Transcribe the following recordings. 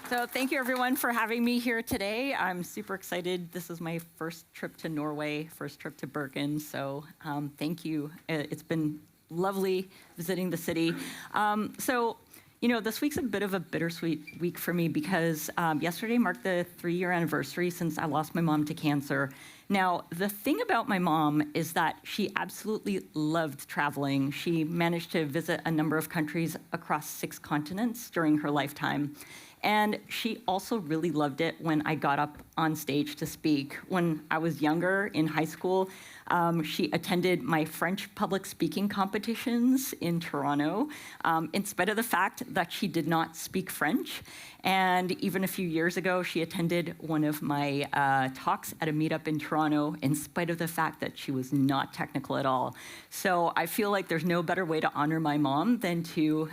So thank you, everyone, for having me here today. I'm super excited. This is my first trip to Norway, first trip to Bergen. So thank you. It's been lovely visiting the city. This week's a bit of a bittersweet week for me because yesterday marked the 3-year anniversary since I lost my mom to cancer. Now, the thing about my mom is that she absolutely loved traveling. She managed to visit a number of countries across 6 continents during her lifetime. And she also really loved it when I got up on stage to speak. When I was younger, in high school, she attended my French public speaking competitions in Toronto, in spite of the fact that she did not speak French. And even a few years ago, she attended one of my talks at a meetup in Toronto, in spite of the fact that she was not technical at all. So I feel like there's no better way to honor my mom than to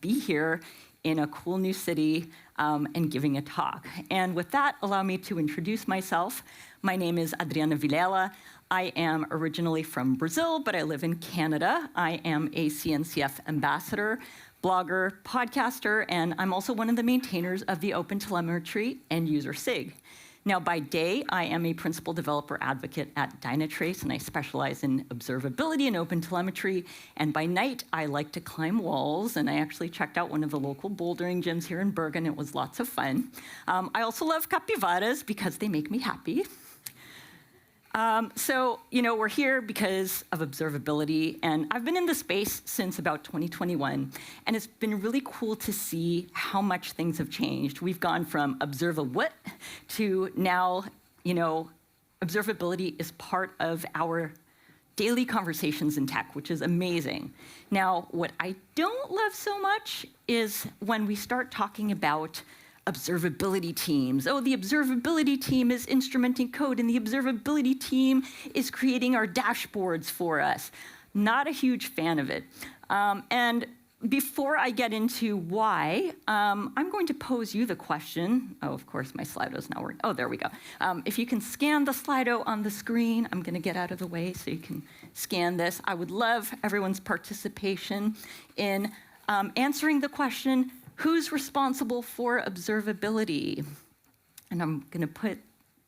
be here in a cool new city and giving a talk. And with that, allow me to introduce myself. My name is Adriana Villela. I am originally from Brazil, but I live in Canada. I am a CNCF ambassador, blogger, podcaster, and I'm also one of the maintainers of the OpenTelemetry end user SIG. Now, by day, I am a principal developer advocate at Dynatrace, and I specialize in observability and OpenTelemetry. And by night, I like to climb walls, and I actually checked out one of the local bouldering gyms here in Bergen. It was lots of fun. I also love capybaras because they make me happy. We're here because of observability, and I've been in the space since about 2021, and it's been really cool to see how much things have changed. We've gone from observa-what to now, observability is part of our daily conversations in tech, which is amazing. Now, what I don't love so much is when we start talking about observability teams. Oh, the observability team is instrumenting code, and the observability team is creating our dashboards for us. Not a huge fan of it. And before I get into why, I'm going to pose you the question. Oh, of course, my Slido's not working. Oh, there we go. If you can scan the Slido on the screen, I'm going to get out of the way so you can scan this. I would love everyone's participation in answering the question, who's responsible for observability? And I'm going to put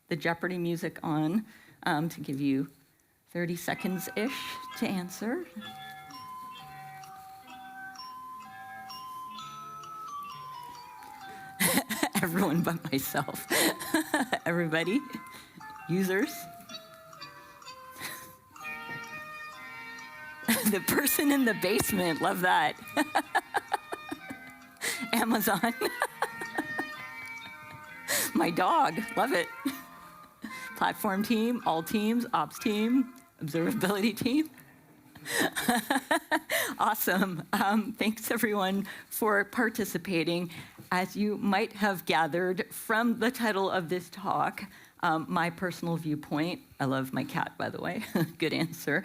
the Jeopardy music on to give you 30 seconds-ish to answer. Everyone but myself. Everybody? Users? The person in the basement, love that. Amazon. My dog, love it. Platform team, all teams, ops team, observability team. Awesome. Thanks, everyone, for participating. As you might have gathered from the title of this talk, my personal viewpoint, I love my cat, by the way, good answer.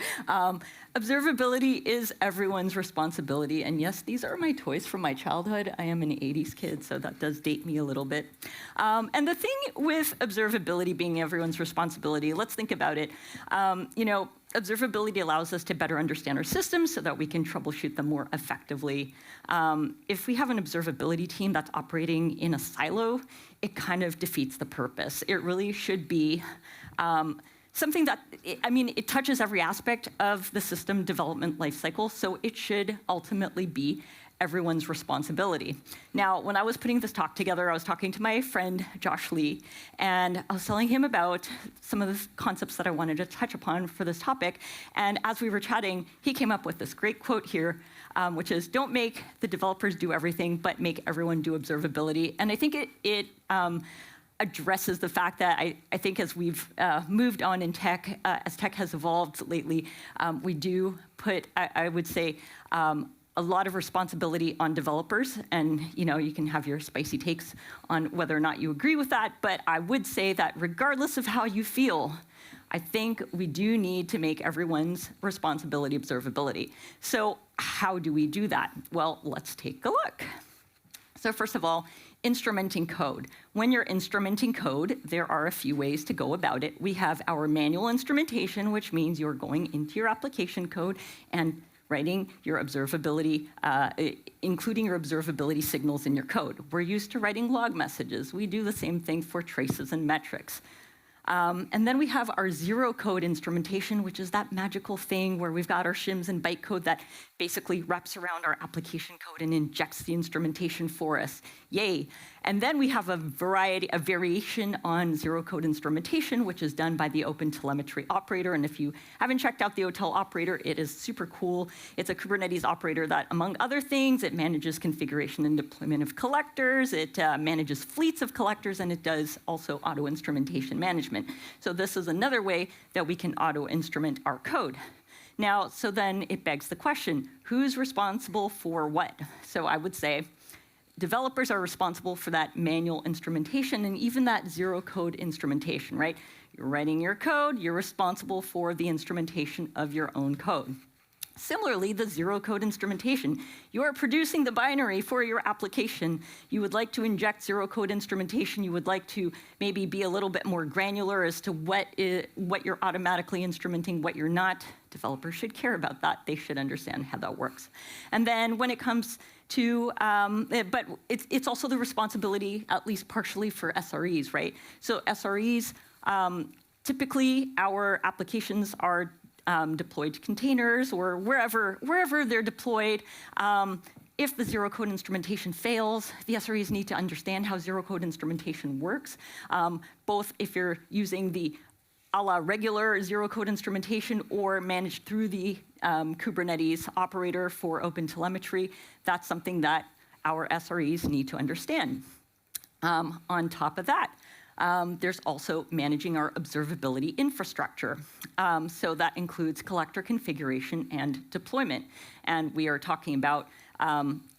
Observability is everyone's responsibility, and yes, these are my toys from my childhood. I am an 80s kid, so that does date me a little bit. And the thing with observability being everyone's responsibility, let's think about it. Observability allows us to better understand our systems so that we can troubleshoot them more effectively. If we have an observability team that's operating in a silo, it kind of defeats the purpose. It really should be something that, it touches every aspect of the system development lifecycle, so it should ultimately be everyone's responsibility. Now, when I was putting this talk together, I was talking to my friend, Josh Lee, and I was telling him about some of the concepts that I wanted to touch upon for this topic. And as we were chatting, he came up with this great quote here, which is, don't make the developers do everything, but make everyone do observability. And I think it addresses the fact that I think as we've moved on in tech, as tech has evolved lately, we do put, I would say, a lot of responsibility on developers, and you can have your spicy takes on whether or not you agree with that, but I would say that regardless of how you feel, I think we do need to make everyone's responsibility observability. So how do we do that? Well, let's take a look. So first of all, instrumenting code. When you're instrumenting code, there are a few ways to go about it. We have our manual instrumentation, which means you're going into your application code and writing your observability, including your observability signals in your code. We're used to writing log messages. We do the same thing for traces and metrics. And then we have our zero code instrumentation, which is that magical thing where we've got our shims and bytecode that basically wraps around our application code and injects the instrumentation for us. Yay. And then we have a variation on zero code instrumentation, which is done by the OpenTelemetry operator. And if you haven't checked out the OTel operator, it is super cool. It's a Kubernetes operator that, among other things, it manages configuration and deployment of collectors, it manages fleets of collectors, and it does also auto instrumentation management. So this is another way that we can auto instrument our code. Now, so then it begs the question, who's responsible for what? So I would say developers are responsible for that manual instrumentation and even that zero code instrumentation, right? You're writing your code, you're responsible for the instrumentation of your own code. Similarly, the zero code instrumentation, you are producing the binary for your application. You would like to inject zero code instrumentation. You would like to maybe be a little bit more granular as to what you're automatically instrumenting, what you're not. Developers should care about that. They should understand how that works. And then when it comes to, but it's also the responsibility, at least partially, for SREs, right? So SREs, typically our applications are deployed to containers or wherever they're deployed. If the zero code instrumentation fails, the SREs need to understand how zero code instrumentation works, both if you're using the a la regular zero code instrumentation or managed through the Kubernetes operator for OpenTelemetry. That's something that our SREs need to understand. On top of that, there's also managing our observability infrastructure. So that includes collector configuration and deployment. And we are talking about,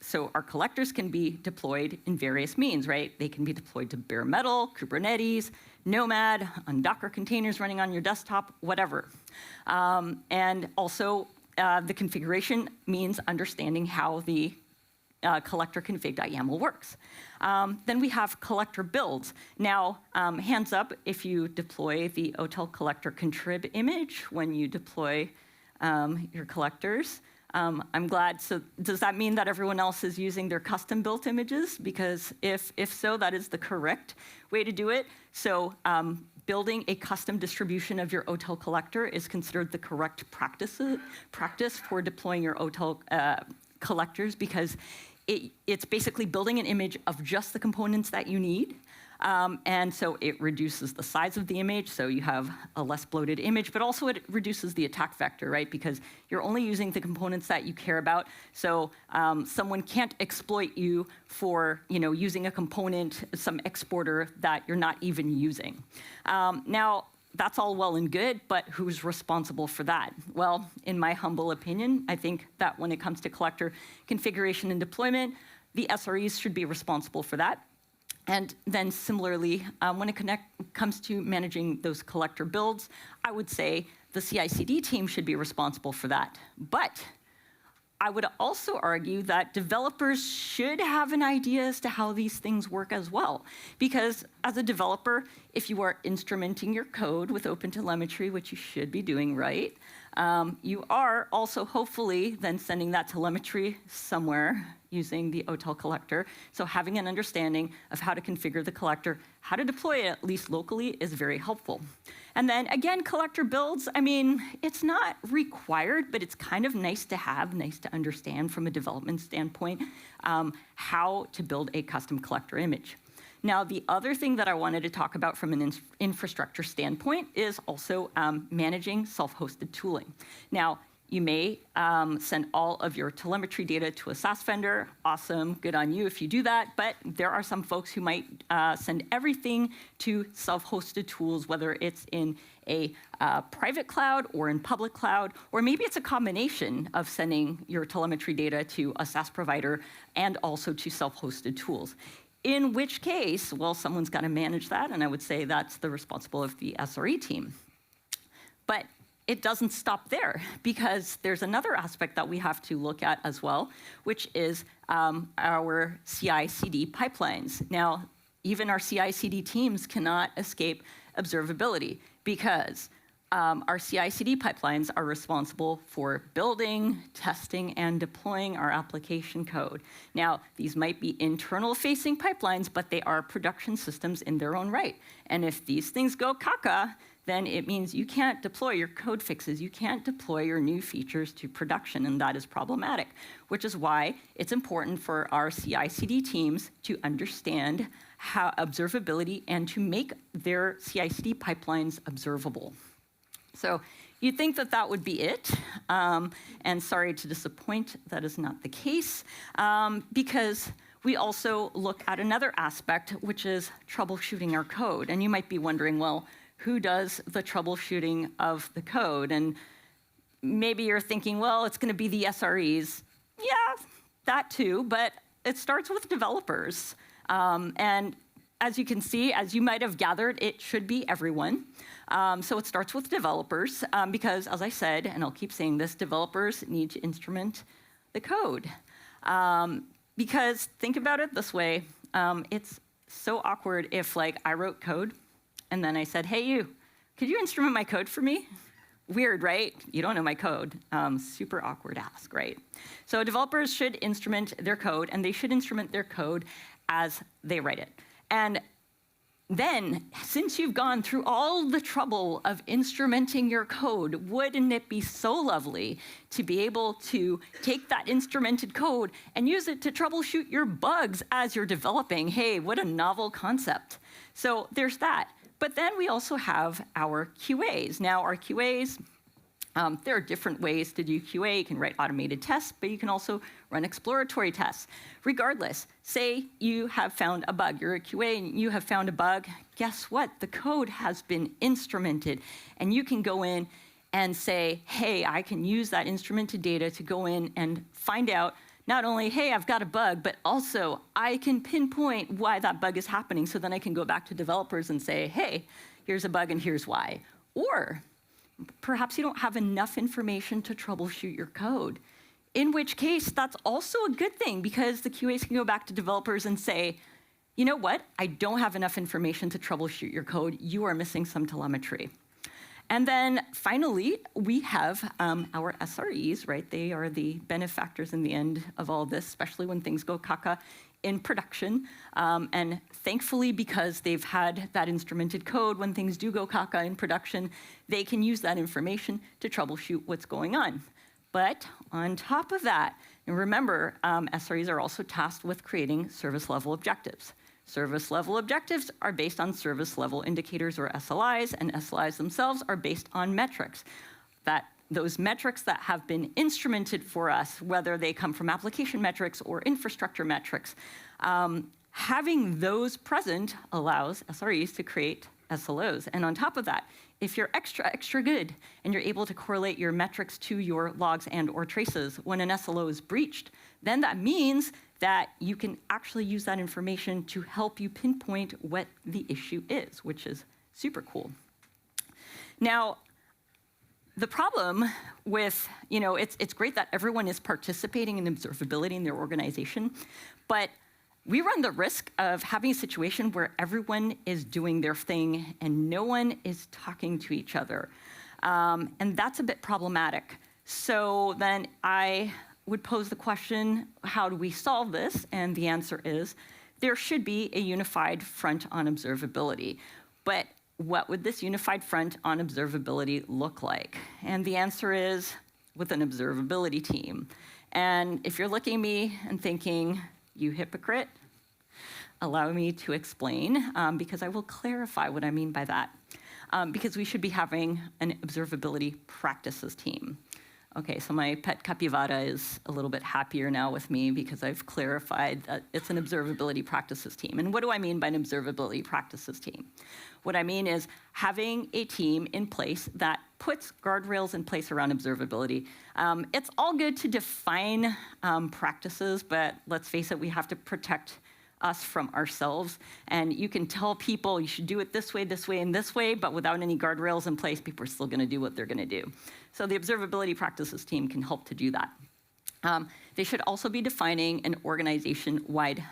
so our collectors can be deployed in various means, right? They can be deployed to bare metal, Kubernetes, Nomad, on Docker containers running on your desktop, whatever. And also, the configuration means understanding how the collector config.yaml works. Then we have collector builds. Now, hands up if you deploy the OTel collector contrib image when you deploy your collectors. I'm glad. So does that mean that everyone else is using their custom built images? Because if so, that is the correct way to do it. So building a custom distribution of your OTel collector is considered the correct practice for deploying your OTel collectors, because it's basically building an image of just the components that you need. And so it reduces the size of the image, so you have a less bloated image, but also it reduces the attack vector, right? Because you're only using the components that you care about. So someone can't exploit you for using a component, some exporter that you're not even using. Now, that's all well and good, but who's responsible for that? Well, in my humble opinion, I think that when it comes to collector configuration and deployment, the SREs should be responsible for that. And then similarly, when it comes to managing those collector builds, I would say the CI/CD team should be responsible for that. But I would also argue that developers should have an idea as to how these things work as well. Because as a developer, if you are instrumenting your code with OpenTelemetry, which you should be doing, right, you are also hopefully then sending that telemetry somewhere using the OTel collector. So having an understanding of how to configure the collector, how to deploy it, at least locally, is very helpful. And then again, collector builds, I mean, it's not required, but it's kind of nice to have, nice to understand from a development standpoint, how to build a custom collector image. Now, the other thing that I wanted to talk about from an infrastructure standpoint is also managing self-hosted tooling. Now, you may send all of your telemetry data to a SaaS vendor. Awesome, good on you if you do that. But there are some folks who might send everything to self-hosted tools, whether it's in a private cloud or in public cloud, or maybe it's a combination of sending your telemetry data to a SaaS provider and also to self-hosted tools. In which case, well, someone's got to manage that, and I would say that's the responsibility of the SRE team. But it doesn't stop there, because there's another aspect that we have to look at as well, which is our CI/CD pipelines. Now, even our CI/CD teams cannot escape observability, because Our CI/CD pipelines are responsible for building, testing, and deploying our application code. Now, these might be internal-facing pipelines, but they are production systems in their own right. And if these things go caca, then it means you can't deploy your code fixes, you can't deploy your new features to production, and that is problematic, which is why it's important for our CI/CD teams to understand how observability and to make their CI/CD pipelines observable. So you'd think that that would be it, and sorry to disappoint, that is not the case, because we also look at another aspect, which is troubleshooting our code. And you might be wondering, well, who does the troubleshooting of the code? And maybe you're thinking, well, it's going to be the SREs. Yeah, that too, but it starts with developers. And as you can see, as you might have gathered, it should be everyone. So it starts with developers because, as I said, and I'll keep saying this, developers need to instrument the code. Because think about it this way, it's so awkward if I wrote code and then I said, hey you, could you instrument my code for me? Weird, right? You don't know my code. Super awkward ask, right? So developers should instrument their code, and they should instrument their code as they write it. And then, since you've gone through all the trouble of instrumenting your code, wouldn't it be so lovely to be able to take that instrumented code and use it to troubleshoot your bugs as you're developing? Hey, what a novel concept. So there's that. But then we also have our QAs. Now, our QAs, there are different ways to do QA. You can write automated tests, but you can also run exploratory tests. Regardless, say you have found a bug. You're a QA and you have found a bug. Guess what? The code has been instrumented. And you can go in and say, hey, I can use that instrumented data to go in and find out not only, hey, I've got a bug, but also I can pinpoint why that bug is happening. So then I can go back to developers and say, hey, here's a bug and here's why. Or perhaps you don't have enough information to troubleshoot your code, in which case that's also a good thing because the QAs can go back to developers and say, you know what, I don't have enough information to troubleshoot your code. You are missing some telemetry. And then finally, we have our SREs, right? They are the benefactors in the end of all this, especially when things go caca in production. And thankfully, because they've had that instrumented code, when things do go caca in production, they can use that information to troubleshoot what's going on. But on top of that, and remember, SREs are also tasked with creating service level objectives. Service level objectives are based on service level indicators or SLIs, and SLIs themselves are based on metrics. Those metrics that have been instrumented for us, whether they come from application metrics or infrastructure metrics, having those present allows SREs to create SLOs. And on top of that, if you're extra good and you're able to correlate your metrics to your logs and or traces when an SLO is breached, then that means that you can actually use that information to help you pinpoint what the issue is, which is super cool. Now, the problem with, it's great that everyone is participating in observability in their organization, but we run the risk of having a situation where everyone is doing their thing and no one is talking to each other. And that's a bit problematic. So then I would pose the question, how do we solve this? And the answer is, there should be a unified front on observability. But what would this unified front on observability look like? And the answer is, with an observability team. And if you're looking at me and thinking, you hypocrite, allow me to explain, because I will clarify what I mean by that. Because we should be having an observability practices team. Okay, so my pet capybara is a little bit happier now with me because I've clarified that it's an observability practices team. And what do I mean by an observability practices team? What I mean is having a team in place that puts guardrails in place around observability. It's all good to define practices, but let's face it, we have to protect us from ourselves. And you can tell people you should do it this way, and this way, but without any guardrails in place, people are still going to do what they're going to do. So the observability practices team can help to do that. They should also be defining an organization-wide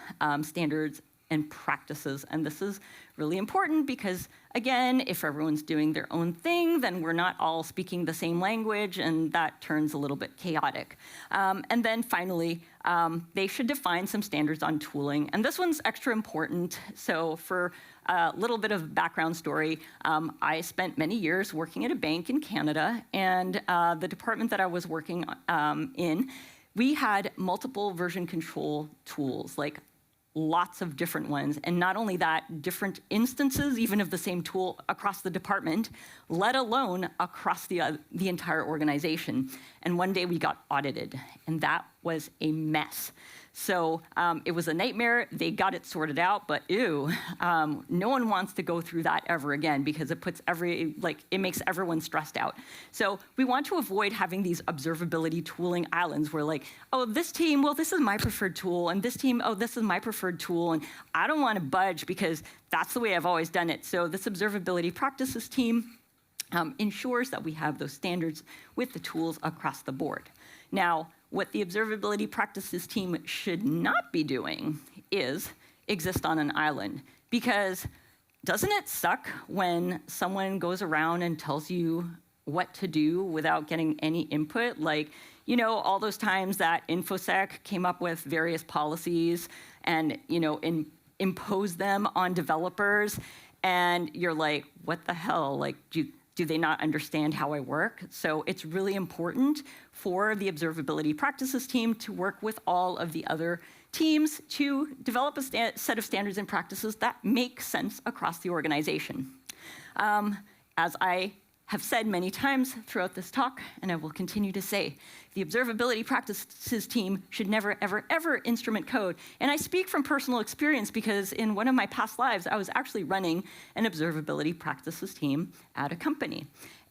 standards and practices. And this is really important because, again, if everyone's doing their own thing, then we're not all speaking the same language, and that turns a little bit chaotic. And then finally, they should define some standards on tooling. And this one's extra important. So for a little bit of background story, I spent many years working at a bank in Canada, and the department that I was working in, we had multiple version control tools, like lots of different ones. And not only that, different instances, even of the same tool across the department, let alone across the entire organization. And one day we got audited, and that was a mess. So it was a nightmare. They got it sorted out, but ew, no one wants to go through that ever again because it puts it makes everyone stressed out. So we want to avoid having these observability tooling islands where oh, this team, well, this is my preferred tool, and this team, oh, this is my preferred tool, and I don't want to budge because that's the way I've always done it. So this observability practices team ensures that we have those standards with the tools across the board. Now, what the observability practices team should not be doing is exist on an island. Because doesn't it suck when someone goes around and tells you what to do without getting any input? All those times that InfoSec came up with various policies and, imposed them on developers, and you're like, what the hell? Do they not understand how I work? So it's really important for the observability practices team to work with all of the other teams to develop a set of standards and practices that make sense across the organization. As I have said many times throughout this talk, and I will continue to say, the observability practices team should never, ever, ever instrument code. And I speak from personal experience because in one of my past lives, I was actually running an observability practices team at a company.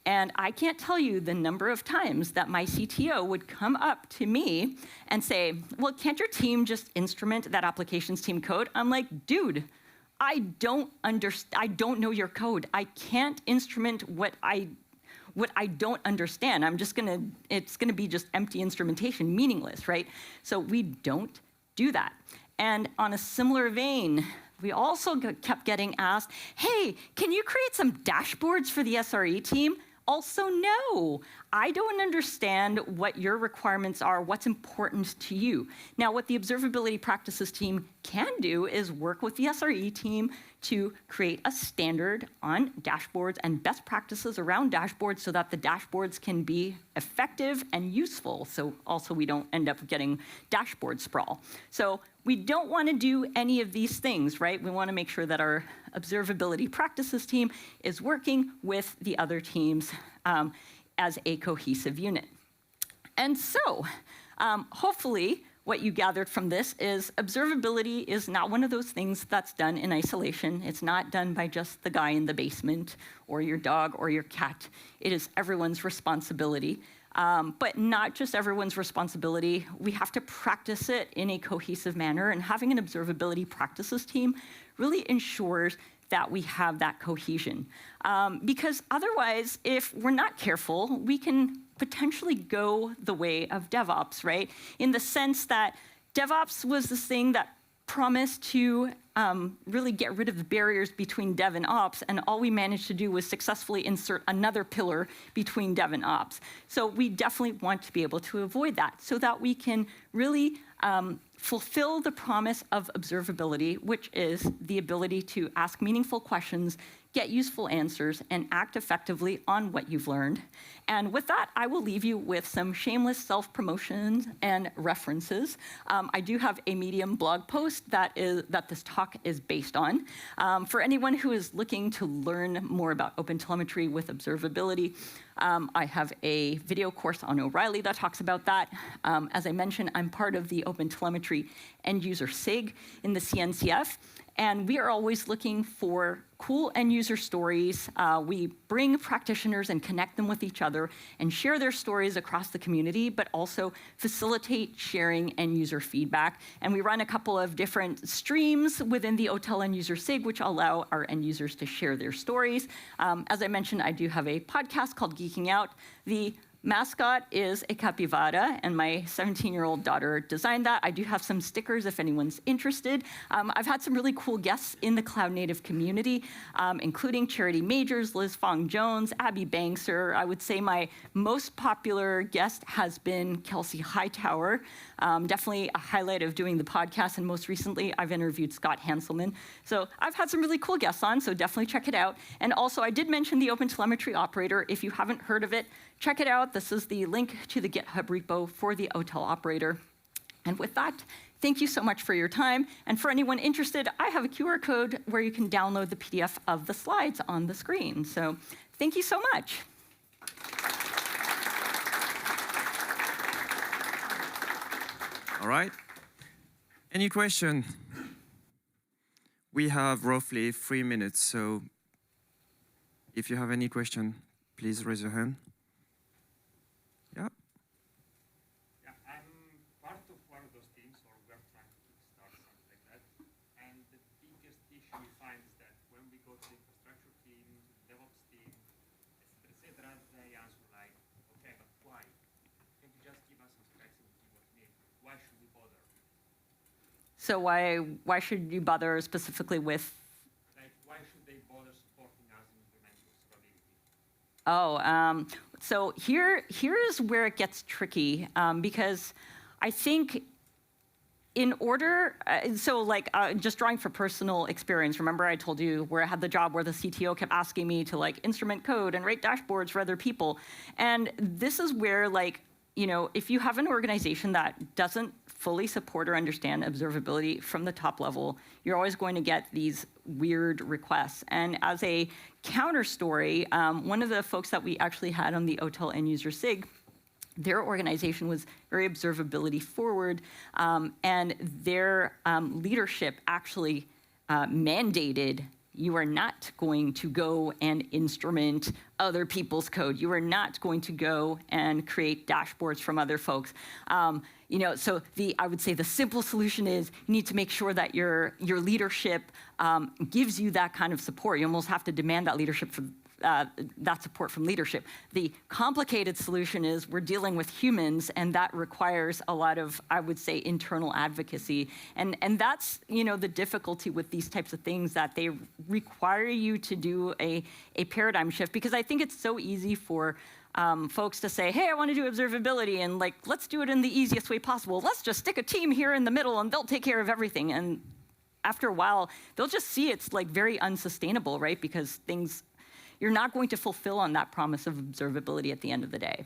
And I can't tell you the number of times that my CTO would come up to me and say, well, can't your team just instrument that applications team code? I'm like, dude, I don't know your code. I can't instrument what I don't understand. It's gonna be just empty instrumentation, meaningless, right? So we don't do that. And on a similar vein, we also kept getting asked, hey, can you create some dashboards for the SRE team? Also, no, I don't understand what your requirements are, what's important to you. Now, what the observability practices team can do is work with the SRE team to create a standard on dashboards and best practices around dashboards so that the dashboards can be effective and useful. So also we don't end up getting dashboard sprawl. So we don't want to do any of these things, right? We want to make sure that our observability practices team is working with the other teams as a cohesive unit. And so, hopefully, what you gathered from this is observability is not one of those things that's done in isolation. It's not done by just the guy in the basement or your dog or your cat. It is everyone's responsibility. But not just everyone's responsibility. We have to practice it in a cohesive manner, and having an observability practices team really ensures that we have that cohesion. Because otherwise, if we're not careful, we can potentially go the way of DevOps, right? In the sense that DevOps was this thing that promised to really get rid of the barriers between dev and ops, and all we managed to do was successfully insert another pillar between dev and ops. So we definitely want to be able to avoid that so that we can really fulfill the promise of observability, which is the ability to ask meaningful questions, get useful answers, and act effectively on what you've learned. And with that, I will leave you with some shameless self-promotions and references. I do have a Medium blog post that this talk is based on. For anyone who is looking to learn more about OpenTelemetry with observability, I have a video course on O'Reilly that talks about that. As I mentioned, I'm part of the OpenTelemetry end user SIG in the CNCF. And we are always looking for cool end user stories. We bring practitioners and connect them with each other and share their stories across the community, but also facilitate sharing end user feedback. And we run a couple of different streams within the OTel end user SIG, which allow our end users to share their stories. As I mentioned, I do have a podcast called Geeking Out. The mascot is a capybara, and my 17-year-old daughter designed that. I do have some stickers if anyone's interested. I've had some really cool guests in the Cloud Native community, including Charity Majors, Liz Fong-Jones, Abby Bangser. I would say my most popular guest has been Kelsey Hightower, definitely a highlight of doing the podcast, and most recently I've interviewed Scott Hanselman. So I've had some really cool guests on, so definitely check it out. And also I did mention the OpenTelemetry operator. If you haven't heard of it, check it out. This is the link to the GitHub repo for the OTel operator. And with that, thank you so much for your time. And for anyone interested, I have a QR code where you can download the PDF of the slides on the screen. So thank you so much. All right. Any question? We have roughly 3 minutes, so if you have any question, please raise your hand. Yeah. Yeah, I'm part of one of those teams, or we're trying to kickstart something like that. And the biggest issue we find is that when we go to the infrastructure team, to the DevOps team, etc., they answer like, okay, but why? Can you just give us some specs and give what we need? Why should we bother? So why should you bother specifically with? Like, why should they bother supporting us in implementing observability? Oh, so here's where it gets tricky, because I think in order, just drawing for personal experience, remember I told you where I had the job where the CTO kept asking me to like instrument code and write dashboards for other people. And this is where if you have an organization that doesn't fully support or understand observability from the top level, you're always going to get these weird requests. And as a counter story, one of the folks that we actually had on the OTel end user SIG, their organization was very observability forward, and their leadership actually mandated you are not going to go and instrument other people's code. You are not going to go and create dashboards from other folks. So I would say the simple solution is you need to make sure that your leadership gives you that kind of support. You almost have to demand that leadership that support from leadership. The complicated solution is we're dealing with humans, and that requires a lot of, I would say, internal advocacy. And that's the difficulty with these types of things, that they require you to do a paradigm shift, because I think it's so easy for folks to say, hey, I want to do observability, and let's do it in the easiest way possible. Let's just stick a team here in the middle, and they'll take care of everything. And after a while, they'll just see it's very unsustainable, right? Because you're not going to fulfill on that promise of observability at the end of the day.